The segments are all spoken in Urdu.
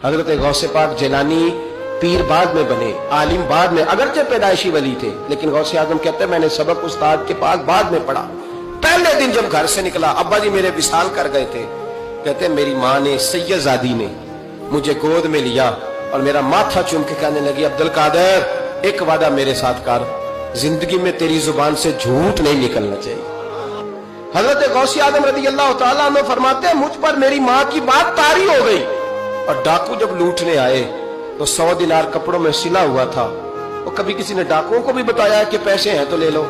حضرت غوث پاک جیلانی پیر بعد میں بنے، عالم بعد میں، اگرچہ پیدائشی ولی تھے، لیکن غوث اعظم کہتے ہیں میں نے سبق استاد کے پاس بعد میں پڑھا۔ پہلے دن جب گھر سے نکلا، ابا جی میرے وصال کر گئے تھے، کہتے ہیں میری ماں نے سید زادی نے مجھے گود میں لیا اور میرا ماتھا چوم کے کہنے لگی عبدالقادر ایک وعدہ میرے ساتھ کر، زندگی میں تیری زبان سے جھوٹ نہیں نکلنا چاہیے۔ حضرت غوث اعظم رضی اللہ تعالیٰ عنہ فرماتے ہیں مجھ پر میری ماں کی بات طاری ہو گئی، اور ڈاکو جب لوٹنے آئے تو 100 دینار کپڑوں میں سلا ہوا تھا۔ وہ کبھی کسی نے ڈاکوؤں کو بھی بتایا کہ پیسے ہیں تو لے لو،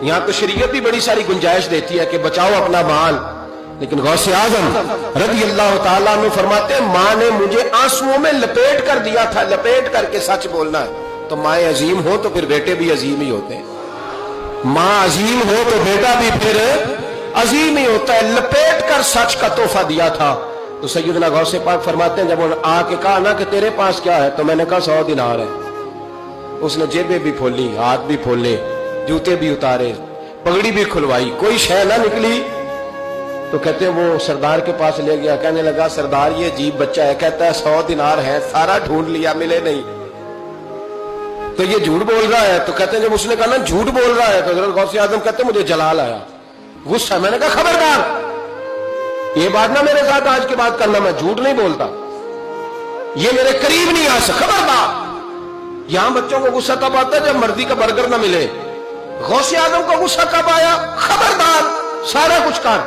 یہاں تو شریعت بھی بڑی ساری گنجائش دیتی ہے کہ بچاؤ اپنا مال، لیکن غوث اعظم رضی اللہ تعالیٰ عنہ فرماتے ہیں ماں نے مجھے آنسوؤں میں لپیٹ کر دیا تھا، لپیٹ کر کے سچ بولنا ہے۔ تو مائیں عظیم ہو تو پھر بیٹے بھی عظیم ہی ہوتے ہیں، ماں عظیم ہو تو بیٹا بھی پھر عظیم ہی ہوتا ہے۔ لپیٹ کر سچ کا تحفہ دیا تھا۔ تو سیدنا غوث پاک فرماتے ہیں جب انہوں نے آ کے کہا نا کہ تیرے پاس کیا ہے، تو میں نے کہا 100 دینار ہے۔ اس نے جیبیں بھی کھولی، ہاتھ بھی کھولے، جوتے بھی اتارے، پگڑی بھی کھلوائی، کوئی شے نہ نکلی۔ تو کہتے ہیں وہ سردار کے پاس لے گیا، کہنے لگا سردار یہ عجیب بچہ ہے، کہتا ہے 100 دینار ہے، سارا ڈھونڈ لیا ملے نہیں، تو یہ جھوٹ بول رہا ہے۔ تو کہتے ہیں جب اس نے کہا نا جھوٹ بول رہا ہے، تو حضرت غوث اعظم کہتے ہیں مجھے جلال آیا، غصہ، میں نے کہا خبردار یہ بات نہ میرے ساتھ آج کے بعد کرنا، میں جھوٹ نہیں بولتا، یہ میرے قریب نہیں آ سکتا، خبردار۔ یہاں بچوں کو غصہ تب آتا ہے جب مرضی کا برگر نہ ملے، غوث اعظم کو غصہ کب آیا؟ خبردار سارا کچھ کر،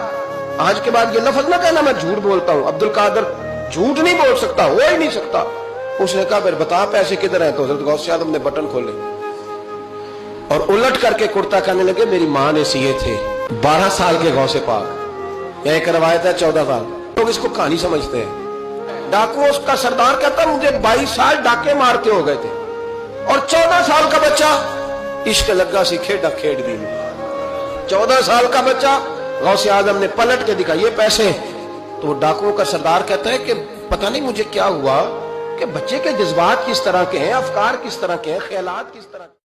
آج کے بعد یہ لفظ نہ کہنا میں جھوٹ بولتا ہوں، عبدالقادر جھوٹ نہیں بول سکتا، ہو ہی نہیں سکتا۔ اس نے کہا پھر بتا پیسے کدھر ہیں؟ تو حضرت غوث اعظم نے بٹن کھولے اور الٹ کر کے کرتا کہنے لگے میری ماں نے سیے تھے، 12 سال کے غوث پاک، ایک روایت ہے 14 سال، لوگ اس کو کہانی سمجھتے ہیں۔ ڈاکو اس کا سردار کہتا مجھے 22 سال ڈاکے مارتے ہو گئے تھے، اور 14 سال کا بچہ عشق لگا سی کھیڈا کھیڈ دی، 14 سال کا بچہ۔ غوث اعظم نے پلٹ کے دکھا یہ پیسے، تو وہ ڈاکو کا سردار کہتا ہے کہ پتہ نہیں مجھے کیا ہوا کہ بچے کے جذبات کس طرح کے ہیں، افکار کس طرح کے ہیں، خیالات کس طرح